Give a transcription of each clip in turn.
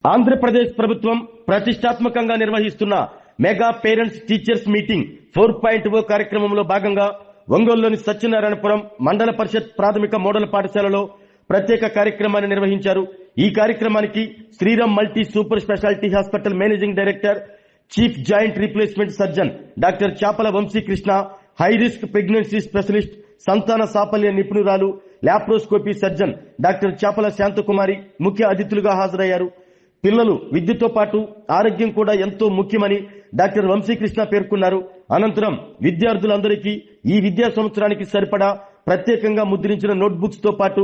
ఆంధ్రప్రదేశ్ ప్రభుత్వం ప్రతిష్టాత్మకంగా నిర్వహిస్తున్న మెగా పేరెంట్స్ టీచర్స్ మీటింగ్ 4.0 కార్యక్రమంలో భాగంగా ఒంగోలులోని సత్యనారాయణపురం మండల పరిషత్ ప్రాథమిక మోడల్ పాఠశాలలో ప్రత్యేక కార్యక్రమాన్ని నిర్వహించారు. ఈ కార్యక్రమానికి Shriram multi super speciality hospital managing director, chief joint replacement surgeon doctor Chapala Vamsikrishna, high risk pregnancy specialist, సంతాన సాఫల్య నిపుణురాలు, laparoscopy surgeon doctor Chapala Shanthakumari ముఖ్య అతిథులుగా హాజరయ్యారు. పిల్లలు విద్యతో పాటు ఆరోగ్యం కూడా ఎంతో ముఖ్యమని డాక్టర్ వంశీకృష్ణ పేర్కొన్నారు. అనంతరం విద్యార్థులందరికీ ఈ విద్యా సంవత్సరానికి సరిపడా ప్రత్యేకంగా ముద్రించిన నోట్బుక్స్ తో పాటు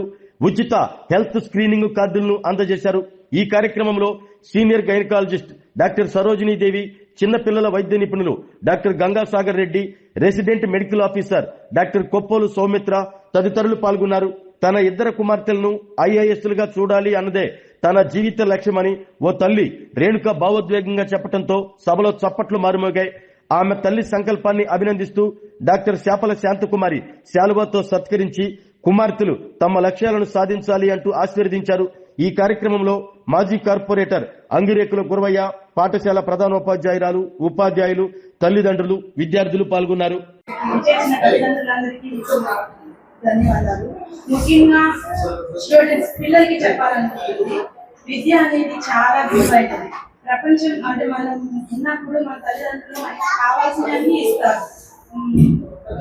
ఉచిత హెల్త్ స్క్రీనింగ్ కార్డులను అందజేశారు. ఈ కార్యక్రమంలో సీనియర్ గైనకాలజిస్ట్ డాక్టర్ సరోజినీదేవి, చిన్నపిల్లల వైద్య నిపుణులు doctor Gangasagar Reddy, resident medical officer doctor Koppolu Soumitra తదితరులు పాల్గొన్నారు. తన ఇద్దరు కుమార్తెలను ఐఏఎస్లుగా చూడాలి అన్నదే తన జీవిత లక్ష్యమని ఓ తల్లి రేణుక భావోద్వేగంగా చెప్పడంతో సభలో చప్పట్లు మారుమోగాయి. ఆమె తల్లి సంకల్పాన్ని అభినందిస్తూ డాక్టర్ చాపల శాంతకుమారి శాలువాతో సత్కరించి కుమార్తెలు తమ లక్ష్యాలను సాధించాలి అంటూ ఆశీర్వదించారు. ఈ కార్యక్రమంలో మాజీ కార్పొరేటర్ అంగిరేకుల గురవయ్య, పాఠశాల ప్రధానోపాధ్యాయురాలు, ఉపాధ్యాయులు, తల్లిదండ్రులు, విద్యార్థులు పాల్గొన్నారు. ధన్యవాదాలు. ముఖ్యంగా స్టూడెంట్స్ పిల్లలకి చెప్పాలనుకుంటుంది, విద్య అనేది చాలా విలువైనది. ప్రపంచం అంటే మనం ఉన్నప్పుడు మన తల్లిదండ్రులు మనకి కావాల్సినవన్నీ ఇస్తారు.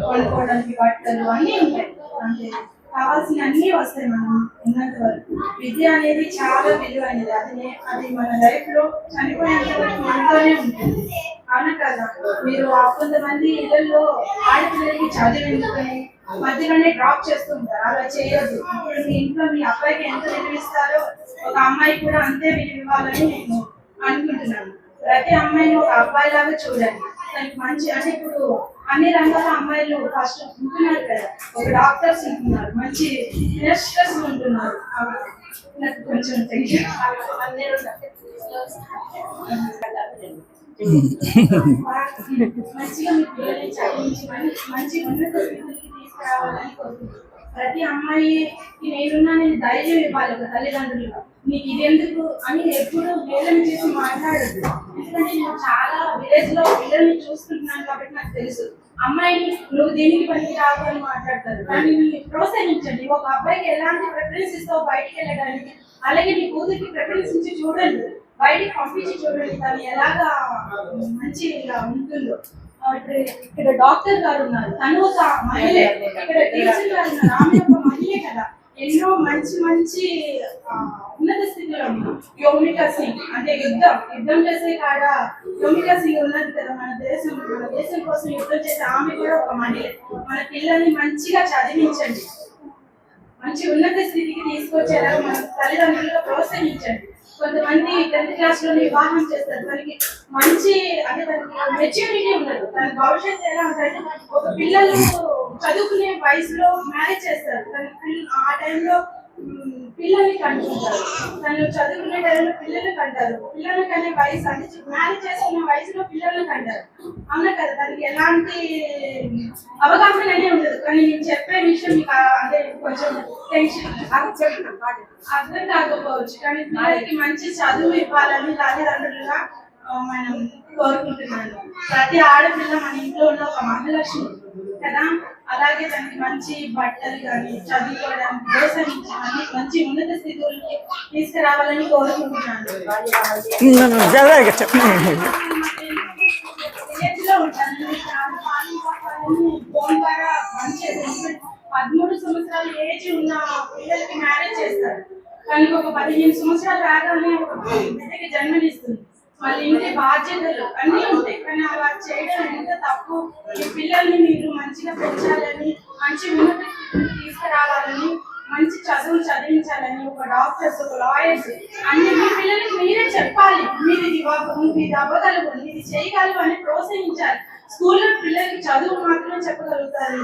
కొనుక్కోవడానికి బట్టలు అన్నీ ఉంటాయి, అంటే కావాల్సిన అన్నీ వస్తాయి మనం ఉన్నంత వరకు. విద్య అనేది చాలా విలువైనది. అది మన లైఫ్ లో చనిపోయేంత వరకు మనతోనే ఉంటుంది. అవునా కదా? మీరు కొంతమంది ఇళ్లలో ఆడపిల్లలకి చదివించుకొని మధ్యలోనే డ్రాప్ చేస్తూ ఉంటారు. అలా చేయొద్దు. ఇప్పుడు మీ ఇంట్లో మీ అబ్బాయికి ఎంత విలువ ఇస్తారో ఒక అమ్మాయి కూడా అంతే విలువ ఇవ్వాలని నేను అనుకుంటున్నాను. ప్రతి అమ్మాయిని ఒక అబ్బాయి లాగా చూడండి. దానికి మంచి అంటే ఇప్పుడు అన్ని రంగాల అమ్మాయిలు ఫస్ట్ ఉంటున్నారు కదా, ఒక డాక్టర్స్ ఉంటున్నారు, మంచి మినిస్టర్స్ ఉంటున్నారు. నాకు కొంచెం మంచిగా మీ పిల్లల్ని చదివించి మంచి ఉన్నత స్థితికి తీసుకురావాలని కోరుకుంటున్నాను. ప్రతి అమ్మాయికి నేను ధైర్యం ఇవ్వాలి ఒక తల్లిదండ్రులుగా. నీకు ఇదెందుకు అని ఎప్పుడు వేలను చేసి మాట్లాడద్దు. ఎందుకంటే నేను చాలా విలేజ్ లో పిల్లల్ని చూసుకుంటున్నాను కాబట్టి నాకు తెలుసు. అమ్మాయిని నువ్వు దీనికి పనికి రావు అని మాట్లాడతారు, కానీ ప్రోత్సహించండి. ఒక అబ్బాయికి ఎలాంటి ప్రిఫరెన్స్ ఇస్తావు బయటికి వెళ్ళడానికి, అలాగే నీ కూతురికి ప్రిఫరెన్స్ ఇచ్చి చూడండి, బయటికి పంపించి చూడండి తను ఎలాగా మంచి ఉంటుందో. ఇక్కడ డాక్టర్ గారు ఉన్నారు, తను ఒక మహిళే. ఇక్కడ టీచర్ గారు ఉన్నారు, ఆమె ఒక మహిళే కదా. ఎన్నో మంచి మంచి ఉన్నత స్థితిలో ఉన్నాం. యోమికా సింగ్ అంటే యుద్ధం చేసే కాడ యోమికా సింగ్ ఉన్నది కదా. మన దేశం కోసం యుద్ధం చేసే ఆమె కూడా ఒక మహిళ. మన పిల్లల్ని మంచిగా చదివించండి, మంచి ఉన్నత స్థితికి తీసుకొచ్చేలా మన తల్లిదండ్రులుగా ప్రోత్సహించండి. కొంతమంది 10th క్లాస్ లోనే వివాహం చేస్తారు, దానికి మంచి అంటే దానికి మెచ్యూరిటీ ఉండదు. దాని భవిష్యత్తు ఎలా ఉంటుంది, ఒక పిల్లలు చదువుకునే వయసులో మ్యారేజ్ చేస్తారు. ఆ టైంలో పిల్లల్ని కంటుంటారు, తను చదువుకునే టైంలో పిల్లలు కంటారు. పిల్లలకి అనే వయసు అంటే మ్యారేజ్ చేసుకునే వయసులో పిల్లలను కంటారు. అవునా కదా? దానికి ఎలాంటి అవగాహన అనేది ఉండదు. కానీ నేను చెప్పే విషయం మీకు అంటే కొంచెం టెన్షన్ అర్థం కాకపోవచ్చు, కానీ పిల్లలకి మంచి చదువు ఇవ్వాలని తల్లిదండ్రులుగా మనం కోరుకుంటున్నాను. ప్రతి ఆడపిల్ల మన ఇంట్లో ఉన్న ఒక మహాలక్ష్మి కదా. అలాగే దానికి మంచి బట్టలు కానీ చదువుకోవడానికి ప్రోత్సహించాలని మంచి ఉన్నత స్థితులకి తీసుకురావాలని కోరుకుంటున్నాను. ఉంటాను 13 సంవత్సరాల ఏజ్ ఉన్న పిల్లలకి మ్యారేజ్ చేస్తారు, కానీ ఒక 15 సంవత్సరాలు రాగానే ఒక బిడ్డకి జన్మనిస్తుంది. మళ్ళీ ఇంటి బాధ్యతలు అన్నీ ఉంటాయి, కానీ అలా చేయడం ఎంత తప్పు. ఈ పిల్లల్ని మీరు మంచిగా పెంచాలని, మంచి ఉన్నత స్థితిని తీసుకురావాలని, మంచి చదువులు చదివించాలని, ఒక డాక్టర్స్, ఒక లాయర్స్ అన్ని మీ పిల్లలకి మీరే చెప్పాలి. మీరు ఇది అవ్వగలరు, ఇది చేయగలరు అని ప్రోత్సహించాలి. స్కూల్లో పిల్లలకి చదువు మాత్రమే చెప్పగలుగుతారు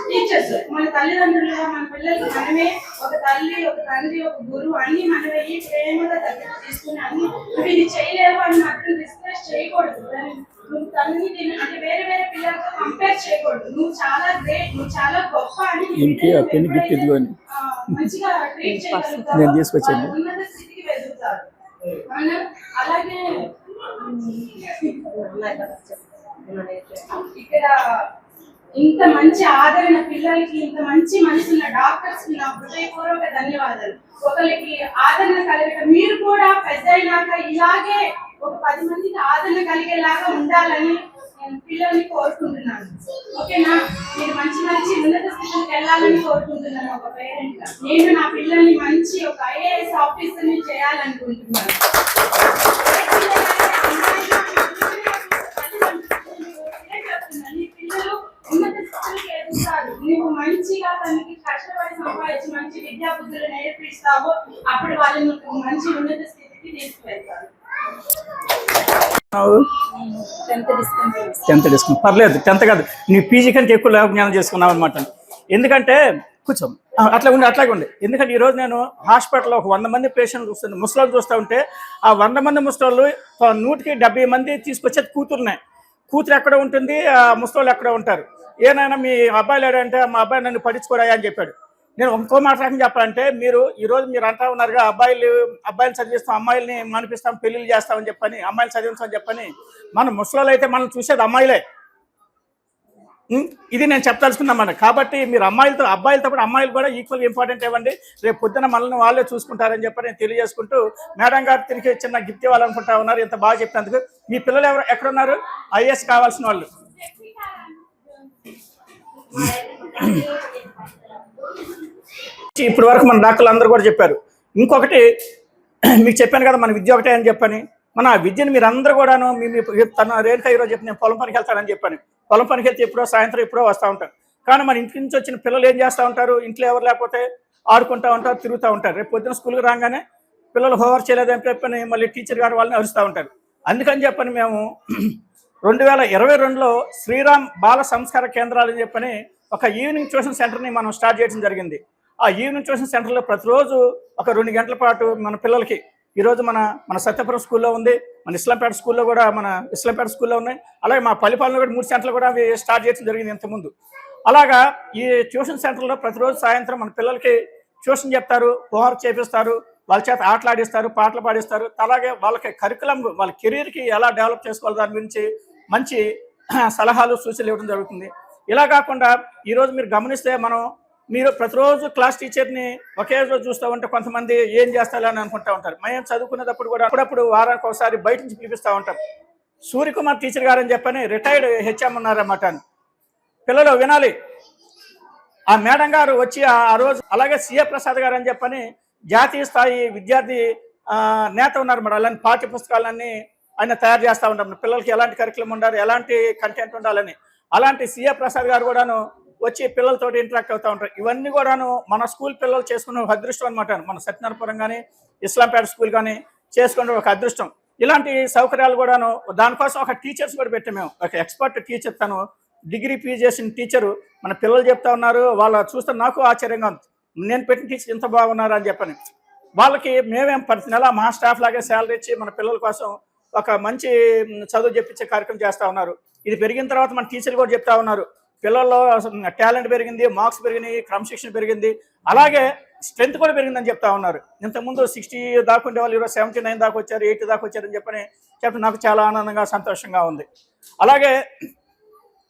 టీచర్స్. మన తల్లిదండ్రులుగా మన పిల్లలకి మనమే ఒక తల్లి, ఒక తండ్రి, ఒక గురువు అన్ని మనమే ఈ ప్రేమగా దగ్గర తీసుకుని అన్ని నువ్వు ఇది చేయలేవు అని మాత్రం డిస్కస్ చేయకూడదు. నువ్వు తల్లిని అంటే వేరే వేరే పిల్లలతో కంపేర్ చేయకూడదు. నువ్వు చాలా గ్రేట్, నువ్వు చాలా గొప్ప అని మంచిగా ట్రీట్ చేయగలుగుతావు, ఉన్నత స్థితికి వెళ్తారు. అవునా? అలాగే ఇక్కడ ఇంత మంచి ఆదరణ పిల్లలకి, ఇంత మంచి మనసున్న డాక్టర్స్ కి నా హృదయపూర్వక ధన్యవాదాలు. ఒకరికి ఆదరణ కలగటం, మీరు కూడా పెద్ద అయినాక ఇలాగే ఒక 10 మందికి ఆదరణ కలిగేలాగా ఉండాలని నేను పిల్లల్ని కోరుకుంటున్నాను. ఓకేనా? మీరు మంచి మంచి ఉన్నత స్థితికి వెళ్ళాలని కోరుకుంటున్నాను. ఒక పేరెంట్ గా నేను నా పిల్లల్ని మంచి ఒక ఐఏఎస్ ఆఫీసర్ ని చేయాలనుకుంటున్నాను. నువ్వు మంచిగా తనకి కష్టపడి సంపాదించి మంచి విద్యా బుద్ధులు నేర్పిస్తావు, అప్పుడు వాళ్ళని మంచి ఉన్నత స్థితికి తీసుకువెళ్తారు. 10th డిస్కౌంట్ పర్లేదు, 10th కాదు, నీ పీజీ కంటే ఎక్కువ లేఖ జ్ఞానం చేసుకున్నావు అనమాట. ఎందుకంటే కూర్చోం అట్లాగే ఉండి, ఎందుకంటే ఈరోజు నేను హాస్పిటల్లో ఒక 100 మంది పేషెంట్ చూస్తాను, ముసలోళ్ళు చూస్తూ ఉంటే ఆ 100 మంది ముసలోళ్ళు 100కి 70 మంది తీసుకొచ్చేది కూతురునే. కూతురు ఎక్కడ ఉంటుంది, ఆ ముసలోళ్ళు ఎక్కడ ఉంటారు. ఏనైనా మీ అబ్బాయి లేడంటే మా అబ్బాయి నన్ను పట్టించుకోడా అని చెప్పాడు. నేను ఇంకో మాట రకం చెప్పాలంటే, ఈరోజు మీరు అంటా ఉన్నారుగా అబ్బాయిలు చదివిస్తాం, అమ్మాయిల్ని మానిపిస్తాం, పెళ్ళిళ్ళు చేస్తామని చెప్పని, అమ్మాయిలు చదివిస్తామని చెప్పని. మన ముసలోళ్ళు అయితే మనం చూసేది అమ్మాయిలే. ఇది నేను చెప్పదలుచుకున్నామన్న. కాబట్టి మీరు అబ్బాయిలతో కూడా అమ్మాయిలు కూడా ఈక్వల్ ఇంపార్టెంట్ ఇవ్వండి. రేపు పొద్దున మనల్ని వాళ్ళే చూసుకుంటారని చెప్పి నేను తెలియజేసుకుంటూ, మేడం గారు తిరిగి చిన్న గిఫ్ట్ ఇవ్వాలనుకుంటా ఉన్నారు. ఇంత బాగా చెప్పినందుకు. మీ పిల్లలు ఎక్కడున్నారు? ఐఏఎస్ కావాల్సిన వాళ్ళు. ఇప్పటి వరకు మన డాక్టర్లు అందరూ కూడా చెప్పారు. ఇంకొకటి మీకు చెప్పాను కదా, మన విద్య ఒకటే అని చెప్పని. మన విద్యను మీరు అందరూ కూడాను తన రేణుక ఈరోజు చెప్పి నేను పొలం పనికి వెళ్తానని చెప్పాను. పొలం పనికి వెళ్తే ఎప్పుడో సాయంత్రం ఎప్పుడో వస్తూ ఉంటారు. కానీ మన ఇంటి నుంచి వచ్చిన పిల్లలు ఏం చేస్తూ ఉంటారు? ఇంట్లో ఎవరు లేకపోతే ఆడుకుంటూ ఉంటారు, తిరుగుతూ ఉంటారు. రేపు పొద్దున స్కూల్కి రాగానే పిల్లలు హోంవర్క్ చేయలేదని చెప్పని మళ్ళీ టీచర్ గారు వాళ్ళని అరుస్తూ ఉంటారు. అందుకని చెప్పని మేము 2022లో శ్రీరామ్ బాల సంస్కార కేంద్రాలు అని చెప్పని ఒక ఈవినింగ్ ట్యూషన్ సెంటర్ని మనం స్టార్ట్ చేయడం జరిగింది. ఆ ఈవినింగ్ ట్యూషన్ సెంటర్లో ప్రతిరోజు ఒక 2 గంటల పాటు మన పిల్లలకి, ఈరోజు మన సత్యపురం స్కూల్లో ఉంది, మన ఇస్లాంపేట స్కూల్లో కూడా ఇస్లాంపేట స్కూల్లో ఉన్నాయి. అలాగే మా పల్లిపాలెంలో కూడా 3 సెంటర్లు కూడా అవి స్టార్ట్ చేయడం జరిగింది ఇంతకుముందు. అలాగా ఈ ట్యూషన్ సెంటర్లో ప్రతిరోజు సాయంత్రం మన పిల్లలకి ట్యూషన్ చెప్తారు, హోంవర్క్ చేపిస్తారు, వాళ్ళ చేత ఆటలాడిస్తారు, పాటలు పాడిస్తారు. అలాగే వాళ్ళకి కరికులం, వాళ్ళ కెరీర్కి ఎలా డెవలప్ చేసుకోవాలి దాని గురించి మంచి సలహాలు సూచనలు ఇవ్వడం జరుగుతుంది. ఇలా కాకుండా ఈరోజు మీరు గమనిస్తే మీరు ప్రతిరోజు క్లాస్ టీచర్ని ఒకే రోజు చూస్తూ ఉంటే కొంతమంది ఏం చేస్తారని అనుకుంటూ ఉంటారు. మేము చదువుకునేటప్పుడు కూడా అప్పుడప్పుడు వారానికి ఒకసారి బయట నుంచి పిలిపిస్తూ ఉంటాం. సూర్యకుమార్ టీచర్ గారు అని చెప్పని రిటైర్డ్ హెచ్ఎం ఉన్నారన్నమాట. పిల్లలు వినాలి. ఆ మేడం గారు వచ్చి ఆ రోజు, అలాగే సిఏ ప్రసాద్ గారు అని చెప్పని జాతీయ స్థాయి విద్యార్థి నేత ఉన్నారు మరి. అలాంటి పాఠ్య పుస్తకాలన్నీ ఆయన తయారు చేస్తూ ఉంటాం. పిల్లలకి ఎలాంటి కరికులం ఉండాలి, ఎలాంటి కంటెంట్ ఉండాలని. అలాంటి సిఏ ప్రసాద్ గారు కూడాను వచ్చి పిల్లలతో ఇంటరాక్ట్ అవుతూ ఉంటారు. ఇవన్నీ కూడాను మన స్కూల్ పిల్లలు చేసుకునే ఒక అదృష్టం అనమాట. మన సత్యనారాయణపురం కానీ ఇస్లాంపేట స్కూల్ కానీ చేసుకునే ఒక అదృష్టం. ఇలాంటి సౌకర్యాలు కూడాను, దానికోసం ఒక టీచర్స్ కూడా పెట్టాము మేము. ఒక ఎక్స్పర్ట్ టీచర్, తను డిగ్రీ పీజీ చేసిన టీచరు మన పిల్లలు చెప్తా ఉన్నారు. వాళ్ళ చూస్తే నాకు ఆశ్చర్యంగా ఉంది, నేను పెట్టిన టీచర్ ఇంత బాగున్నారు అని చెప్పని. వాళ్ళకి మేమేం ప్రతి నెల మా స్టాఫ్ లాగే శాలరీ ఇచ్చి మన పిల్లల కోసం ఒక మంచి చదువు చెప్పించే కార్యక్రమం చేస్తూ ఉన్నారు. ఇది పెరిగిన తర్వాత మన టీచర్లు కూడా చెప్తా ఉన్నారు, పిల్లల్లో టాలెంట్ పెరిగింది, మార్క్స్ పెరిగినాయి, క్రమశిక్షణ పెరిగింది, అలాగే స్ట్రెంత్ కూడా పెరిగిందని చెప్తా ఉన్నారు. ఇంతకుముందు 60 దాకా ఉండే వాళ్ళు 79 దాకా వచ్చారు, 80 దాకా వచ్చారని చెప్పి నాకు చాలా ఆనందంగా సంతోషంగా ఉంది. అలాగే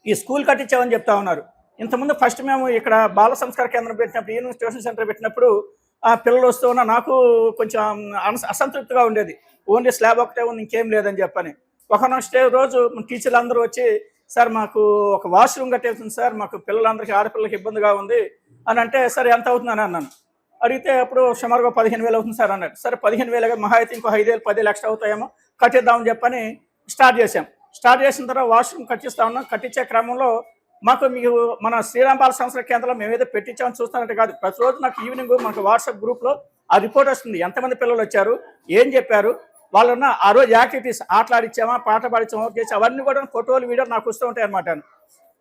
ఈ స్కూల్ కట్టించామని చెప్తా ఉన్నారు. ఇంతకుముందు ఫస్ట్ మేము ఇక్కడ బాల సంస్కార కేంద్రం పెట్టినప్పుడు, ఈవినింగ్ ట్యూషన్ సెంటర్ పెట్టినప్పుడు పిల్లలు వస్తూ ఉన్నా నాకు కొంచెం అసంతృప్తిగా ఉండేది. ఓన్లీ స్లాబ్ ఒకటే ఉంది, ఇంకేం లేదని చెప్పని. ఒకనొక రోజు టీచర్లు అందరూ వచ్చి, సార్ మాకు ఒక వాష్రూమ్ కట్టేస్తుంది సార్, మాకు పిల్లలందరికీ ఆడపిల్లలకి ఇబ్బందిగా ఉంది అని అంటే, సరే ఎంత అవుతుందని అన్నాను. అడిగితే అప్పుడు సుమారుగా 15,000 అవుతుంది సార్ అన్నాడు. సరే 15,000 మహా అయితే ఇంకో 5,000 10,000 ఎక్స్ట్రా అవుతాయేమో, కట్టిద్దామని చెప్పని స్టార్ట్ చేసాం. స్టార్ట్ చేసిన తర్వాత వాష్రూమ్ కట్టిస్తా ఉన్నాం. కట్టించే క్రమంలో మీకు మన శ్రీరామ్ బాల సంస్కార కేంద్రంలో మేమేదో పెట్టించామని చూస్తున్నట్టు కాదు. ప్రతిరోజు నాకు ఈవినింగ్ మనకు వాట్సాప్ గ్రూప్లో ఆ రిపోర్ట్ వస్తుంది, ఎంతమంది పిల్లలు వచ్చారు, ఏం చెప్పారు, వాళ్ళన్న ఆ రోజు యాక్టివిటీస్, ఆటలాడిచ్చామా, పాట పాడించామా, చేసి అవన్నీ కూడా ఫోటోలు వీడియోలు నాకు వస్తూ ఉంటాయి అనమాట.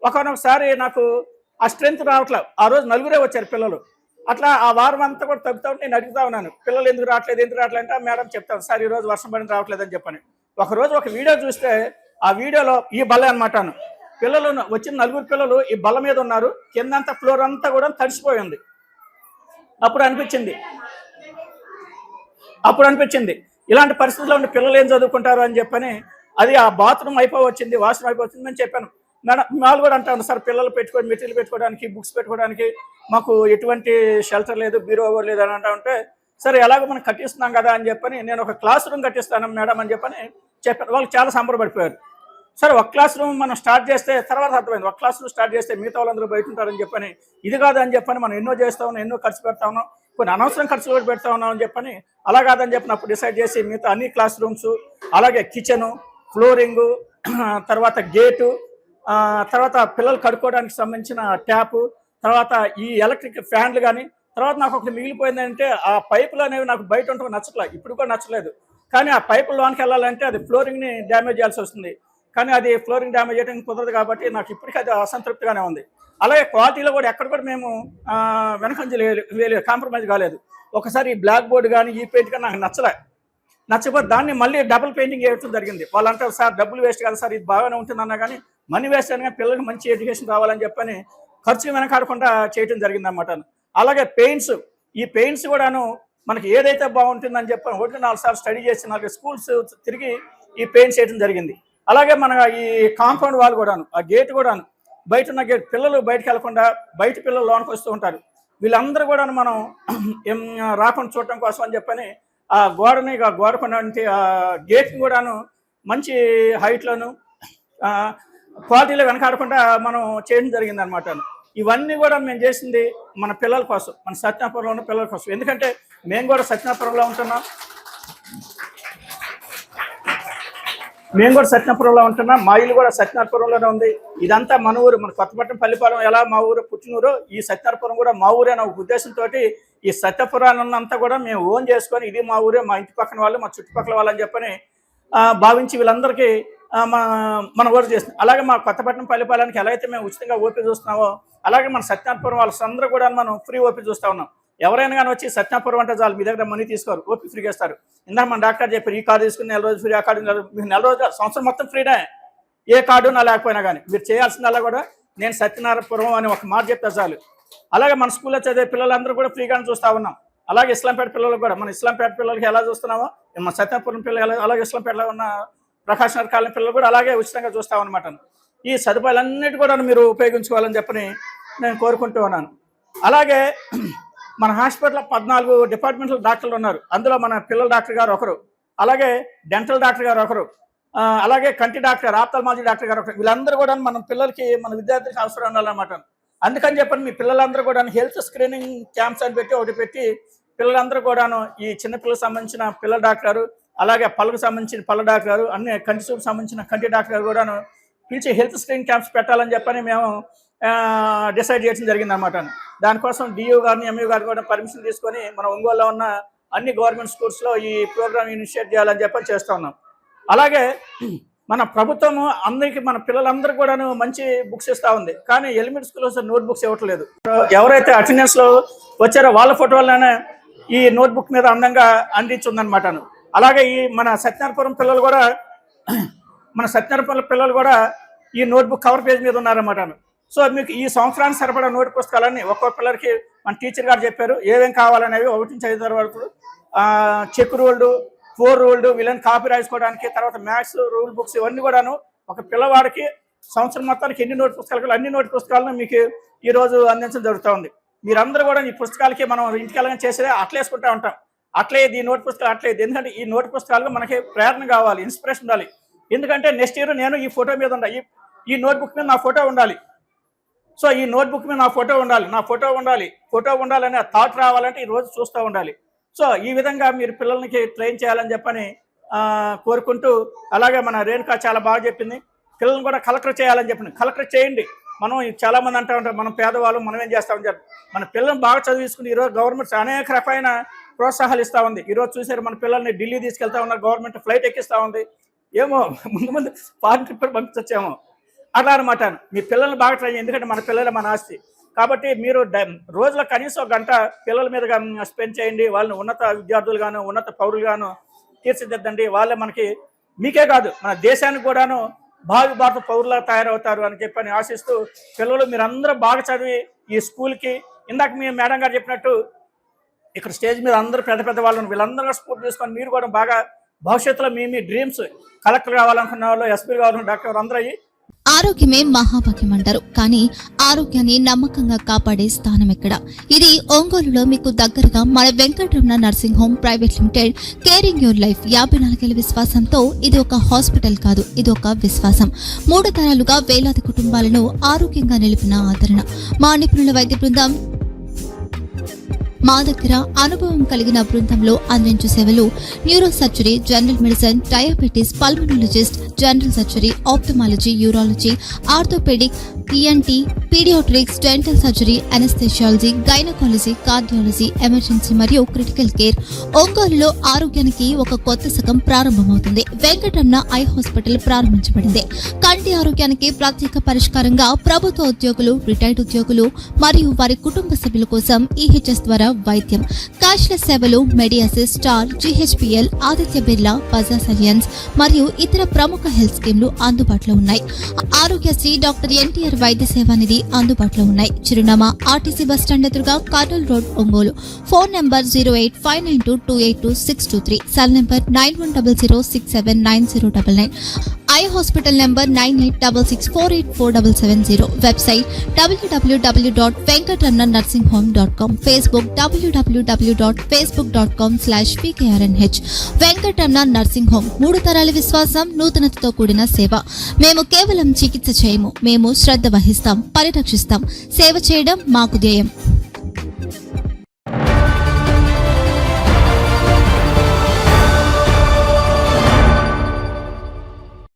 ఒకసారి నాకు ఆ స్ట్రెంత్ రావట్లేదు. ఆ రోజు 4 వచ్చారు పిల్లలు. అట్లా ఆ వారం అంతా కూడా తగ్గుతూ ఉంటే నేను అడుగుతా ఉన్నాను, పిల్లలు ఎందుకు రావట్లేదు అంటే మేడం చెప్తాను, సార్ ఈరోజు వర్షం పడిన రావట్లేదని చెప్పని. ఒకరోజు ఒక వీడియో చూస్తే ఆ వీడియోలో ఈ బల్ల అనమాట, పిల్లలు వచ్చిన 4 పిల్లలు ఈ బల్ల మీద ఉన్నారు, కిందంతా ఫ్లోర్ అంతా కూడా తడిసిపోయింది. అప్పుడు అనిపించింది ఇలాంటి పరిస్థితుల్లో ఉండి పిల్లలు ఏం చదువుకుంటారు అని చెప్పని అది ఆ బాత్రూమ్ అయిపోవచ్చింది, వాష్రూమ్ అయిపోవచ్చింది అని చెప్పాను. మేడం వాళ్ళు కూడా అంటాను, సార్ పిల్లలు పెట్టుకోవడం, మెటీరియల్ పెట్టుకోవడానికి, బుక్స్ పెట్టుకోవడానికి మాకు ఎటువంటి షెల్టర్ లేదు, బీరో లేదు అని అంటా ఉంటే, సరే ఎలాగో మనం కట్టిస్తున్నాం కదా అని చెప్పని నేను ఒక క్లాస్ రూమ్ కట్టిస్తాను మేడం అని చెప్పని చెప్పాను. వాళ్ళు చాలా సంబరపడిపోయారు. సరే ఒక క్లాస్ రూమ్ మనం స్టార్ట్ చేస్తే తర్వాత అర్థమైంది, ఒక క్లాస్ రూమ్ స్టార్ట్ చేస్తే మిగతా వాళ్ళందరూ బయట ఉంటారని చెప్పని ఇది కాదు అని చెప్పని మనం ఎన్నో చేస్తా ఉన్నాం, ఎన్నో ఖర్చు పెడతా ఉన్నాం, కొన్ని అనవసరం ఖర్చులు కూడా పెడతా ఉన్నాం అని చెప్పని అలా కాదని చెప్పిన అప్పుడు డిసైడ్ చేసి మిగతా అన్ని క్లాస్ రూమ్స్, అలాగే కిచెను, ఫ్లోరింగు, తర్వాత గేటు, తర్వాత పిల్లలు కడుక్కోవడానికి సంబంధించిన ట్యాపు, తర్వాత ఈ ఎలక్ట్రిక్ ఫ్యాన్లు కానీ, తర్వాత నాకు ఒకటి మిగిలిపోయిందంటే ఆ పైపులు అనేవి నాకు బయట ఉండటం నచ్చట్లేదు, ఇప్పుడు కూడా నచ్చలేదు. కానీ ఆ పైపుల లోనికి వెళ్ళాలంటే అది ఫ్లోరింగ్ని డ్యామేజ్ చేయాల్సి వస్తుంది. కానీ అది ఫ్లోరింగ్ డ్యామేజ్ చేయడానికి కుదరదు కాబట్టి నాకు ఇప్పటికీ అది అసంతృప్తిగానే ఉంది. అలాగే క్వాలిటీలో కూడా ఎక్కడ కూడా మేము వెనకంజ కాంప్రమైజ్ కాలేదు. ఒకసారి ఈ బ్లాక్ బోర్డు కానీ ఈ పెయింట్ కానీ నాకు నచ్చకపోతే దాన్ని మళ్ళీ డబుల్ పెయింటింగ్ చేయడం జరిగింది. వాళ్ళు అంటారు, సార్ డబ్బులు వేస్ట్ కాదు సార్, ఇది బాగానే ఉంటుందన్నా కానీ మనీ వేస్ట్ అయినా పిల్లలకు మంచి ఎడ్యుకేషన్ రావాలని చెప్పని ఖర్చు వెనకాడకుండా చేయడం జరిగింది అన్నమాట. అలాగే పెయింట్స్, ఈ పెయింట్స్ కూడాను మనకి ఏదైతే బాగుంటుందని చెప్పని 1-4 సార్లు స్టడీ చేసి 4 స్కూల్స్ తిరిగి ఈ పెయింట్స్ చేయడం జరిగింది. అలాగే మన ఈ కాంపౌండ్ వాల్ కూడాను, ఆ గేట్ కూడాను, బయట ఉన్న గేట్, పిల్లలు బయటకు వెళ్లకుండా బయట పిల్లలు లోనికి వస్తూ ఉంటారు, వీళ్ళందరూ కూడా మనం రాకుండా చూడటం కోసం అని చెప్పని ఆ గోడకున్నటువంటి ఆ గేట్ని కూడాను మంచి హైట్లోను క్వాలిటీలో వెనకాడకుండా మనం చేయడం జరిగింది అనమాట. ఇవన్నీ కూడా మేము చేసింది మన పిల్లల కోసం, మన సత్యనాపురంలో ఉన్న పిల్లల కోసం. ఎందుకంటే మేము కూడా సత్యనాపురంలో ఉంటున్నాం, మా ఇల్లు కూడా సత్యనారాయణపురంలోనే ఉంది. ఇదంతా మన ఊరు, మన కొత్తపట్నం పల్లిపాలెం ఎలా మా ఊరు పుట్టినూరు, ఈ సత్యనారాయణపురం కూడా మా ఊరే అనే ఉద్దేశంతో ఈ సత్యపురాన్ని అంతా కూడా మేము ఓన్ చేసుకొని ఇది మా ఊరే, మా ఇంటి పక్కన వాళ్ళు, మా చుట్టుపక్కల వాళ్ళని చెప్పని భావించి వీళ్ళందరికీ మన ఊరు చేస్తుంది. అలాగే మా కొత్తపట్నం పల్లిపాలెంకి ఎలా అయితే మేము ఉచితంగా ఓపీ చూస్తున్నామో అలాగే మన సత్యనారాయణపురం వాళ్ళందరూ కూడా మనం ఫ్రీ ఓపీ చూస్తూ ఉన్నాం. ఎవరైనా కానీ వచ్చి సత్యనారాయణపురం అంటే చాలు, మీ దగ్గర మనీ తీసుకోరు, ఓపీ ఫ్రీగా ఇస్తారు. ఇందాక మన డాక్టర్ చెప్పారు, ఈ కార్డు తీసుకుని 4 రోజులు ఫ్రీ, ఆ కార్డు మీకు 4 రోజులు, సంవత్సరం మొత్తం ఫ్రీనే, ఏ కార్డు నా లేకపోయినా కానీ. మీరు చేయాల్సిందల్లా కూడా నేను సత్యనారాయణపురం అని ఒక మాట చెప్తా చాలు. అలాగే మన స్కూల్లో చదివే పిల్లలందరూ కూడా ఫ్రీగానే చూస్తూ ఉన్నాం. అలాగే ఇస్లాంపేట పిల్లలకు కూడా, మన ఇస్లాంపేట పిల్లలకి ఎలా చూస్తున్నామో మన సత్యనారాయణపురం పిల్లలు, అలాగే ఇస్లాంపేటలో ఉన్న ప్రకాష్ నగర్ కాలనీ పిల్లలు కూడా అలాగే ఉచితంగా చూస్తామన్నమాట. ఈ సదుపాయాలన్నిటి కూడా మీరు ఉపయోగించుకోవాలని చెప్పని నేను కోరుకుంటూ ఉన్నాను. అలాగే మన హాస్పిటల్లో 14 డిపార్ట్మెంటల్ డాక్టర్లు ఉన్నారు. అందులో మన పిల్లల డాక్టర్ గారు ఒకరు, అలాగే డెంటల్ డాక్టర్ గారు ఒకరు, అలాగే కంటి డాక్టర్, ఆప్థల్మాలజీ డాక్టర్ గారు ఒకరు. వీళ్ళందరూ కూడా మన పిల్లలకి, మన విద్యార్థులకి అవసరం ఉండాలన్నమాట. అందుకని చెప్పని మీ పిల్లలందరూ కూడా హెల్త్ స్క్రీనింగ్ క్యాంప్స్ అని ఒకటి పెట్టి పిల్లలందరూ కూడాను ఈ చిన్నపిల్లలకు సంబంధించిన పిల్లల డాక్టరు, అలాగే పళ్ళకు సంబంధించిన పళ్ళ డాక్టరు, అన్ని కంటి చూపుకు సంబంధించిన కంటి డాక్టర్ కూడాను పిలిచి హెల్త్ స్క్రీనింగ్ క్యాంప్స్ పెట్టాలని చెప్పని మేము డిసైడ్ చేయడం జరిగింది అనమాట. దానికోసం డిఓ గారిని, ఎంఈఓ గారిని కూడా పర్మిషన్ తీసుకొని మన ఒంగోలులో ఉన్న అన్ని గవర్నమెంట్ స్కూల్స్లో ఈ ప్రోగ్రామ్ ఇనిషియేట్ చేయాలని చెప్పని చేస్తూ ఉన్నాం. అలాగే మన ప్రభుత్వము అందరికీ, మన పిల్లలందరూ కూడాను మంచి బుక్స్ ఇస్తూ ఉంది, కానీ ఎలిమెంటరీ స్కూల్లో నోట్ బుక్స్ ఇవ్వట్లేదు. ఎవరైతే అటెండెన్స్లో వచ్చారో వాళ్ళ ఫోటోలనే ఈ నోట్ బుక్ మీద అందంగా అందించుందనమాట. అలాగే ఈ మన సత్యనారాయణపురం పిల్లలు కూడా ఈ నోట్బుక్ కవర్ పేజ్ మీద ఉన్నారన్నమాట. సో మీకు ఈ సంవత్సరానికి సరిపడా నోట్ పుస్తకాలన్నీ ఒక్కొక్క పిల్లలకి మన టీచర్ గారు చెప్పారు ఏమేం కావాలనేవి 1 నుంచి 5 వరకు చెక్ రూల్డ్, 4 రూల్డ్, వీళ్ళని కాపీ రాసుకోవడానికి, తర్వాత మ్యాథ్స్ రూల్ బుక్స్, ఇవన్నీ కూడాను ఒక పిల్లవాడికి సంవత్సరం మొత్తానికి ఎన్ని నోట్ పుస్తకాలు, అన్ని నోట్ పుస్తకాలను మీకు ఈరోజు అందించడం జరుగుతూ ఉంది. మీరందరూ కూడా ఈ పుస్తకాలకి మనం ఇంటికి వెళ్ళగానే చేసేదే అట్లేసుకుంటూ ఉంటాం, అట్లేదు ఈ నోట్ పుస్తకాలు అట్లేదు. ఎందుకంటే ఈ నోట్ పుస్తకాలకు మనకి ప్రేరణ కావాలి, ఇన్స్పిరేషన్ ఉండాలి. ఎందుకంటే నెక్స్ట్ ఇయర్ నేను ఈ ఫోటో మీద ఉండాలి, ఈ నోట్బుక్ మీద నా ఫోటో ఉండాలి. సో ఈ నోట్బుక్ మీద నా ఫోటో ఉండాలి అనే థాట్ రావాలంటే ఈ రోజు చూస్తూ ఉండాలి. సో ఈ విధంగా మీరు పిల్లలకి ట్రైన్ చేయాలని చెప్పని కోరుకుంటూ, అలాగే మన రేణుక చాలా బాగా చెప్పింది, పిల్లల్ని కూడా కలెక్టర్ చేయాలని చెప్పింది. కలెక్టర్ చేయండి. మనం చాలామంది అంటూ ఉంటాం మనం పేదవాళ్ళు, మనం ఏం చేస్తామని చెప్పి. మన పిల్లల్ని బాగా చదివించుకుని ఈరోజు గవర్నమెంట్ అనేక రకమైన ప్రోత్సాహాలు ఇస్తూ ఉంది. ఈరోజు చూసారు మన పిల్లల్ని ఢిల్లీ తీసుకెళ్తా ఉన్నారు, గవర్నమెంట్ ఫ్లైట్ ఎక్కిస్తూ ఉంది. ఏమో ముందు ఫారిన్ ట్రిప్ పంపించొచ్చేమో అట్లా అనమాట. మీ పిల్లల్ని బాగా ట్రై చేయండి, ఎందుకంటే మన పిల్లలే మన ఆస్తి. కాబట్టి మీరు రోజులో కనీసం 1 గంట పిల్లల మీద స్పెండ్ చేయండి. వాళ్ళని ఉన్నత విద్యార్థులుగాను, ఉన్నత పౌరులుగాను తీర్చిదిద్దండి. వాళ్ళే మనకి, మీకే కాదు మన దేశానికి కూడాను భావి భారత పౌరులా తయారవుతారు అని చెప్పని ఆశిస్తూ, పిల్లలు మీరందరూ బాగా చదివి ఈ స్కూల్కి, ఇందాక మీ మేడం గారు చెప్పినట్టు ఇక్కడ స్టేజ్ మీద అందరూ పెద్ద పెద్ద వాళ్ళని వీళ్ళందరూ స్ఫూర్తి తీసుకొని మీరు కూడా బాగా భవిష్యత్తులో మీ డ్రీమ్స్ కలెక్టర్ కావాలనుకున్న వాళ్ళు, ఎస్పీ కావాలనుకున్న డాక్టర్ అందరూ అయ్యి. ఆరోగ్యమే మహాభాగ్యం అంటారు, కానీ ఆరోగ్యాన్ని నమ్మకంగా కాపాడే స్థానం ఎక్కడ? ఇది ఒంగోలులో మీకు దగ్గరగా మన Venkataramana nursing home private limited. Caring your life 54 ఏళ్ల విశ్వాసంతో ఇది ఒక హాస్పిటల్ కాదు, ఇది ఒక విశ్వాసం. 3 తరాలుగా వేలాది కుటుంబాలను ఆరోగ్యంగా నిలిపిన ఆదరణ. మా నిపుణుల వైద్య బృందం మా దగ్గర అనుభవం కలిగిన బృందంలో అందించే సేవలు neuro surgery, general medicine, diabetes, pulmonologist, general surgery, ophthalmology, urology, orthopaedic, ENT, paediatrics, dental surgery, anaesthesiology, gynaecology, cardiology, emergency మరియు క్రిటికల్ కేర్. ఒంగోలులో ఆరోగ్యానికి ఒక కొత్త శకం ప్రారంభమవుతుంది. వెంకటరమణ ఐ హాస్పిటల్ ప్రారంభించబడింది. కంటి ఆరోగ్యానికి ప్రత్యేక పరిష్కారంగా ప్రభుత్వ ఉద్యోగులు, రిటైర్డ్ ఉద్యోగులు మరియు వారి కుటుంబ సభ్యుల కోసం ఈహెచ్ఎస్ ద్వారా వైద్యం, క్యాష్లెస్ సేవలు, Medi Assist, Star, GHPL, Aditya Birla, Bajaj Allianz మరియు ఇతర ప్రముఖ హెల్త్ స్కీమ్లు అందుబాటులో ఉన్నాయి. ఆరోగ్యశ్రీ, డాక్టర్ ఎన్టీఆర్ వైద్య సేవా నిధి అందుబాటులో ఉన్నాయి. చిరునామా ఆర్టీసీ బస్టాండ్ ఎదురుగా, Kurnool road, Ongole. Phone number 08592282623, cell number 9100679099. Eye hospital number 9866484770. Website www.venkatramanarsinghome.com. Facebook www.facebook.com/pkrnh. Venkataramana nursing home, 3 తరాల విశ్వాసం, నూతనతతో కూడిన సేవ. మేము కేవలం చికిత్స చేయము, మేము శ్రద్ధ వహిస్తాం, పరిరక్షిస్తాం. సేవ చేయడం మాకు ధ్యేయం.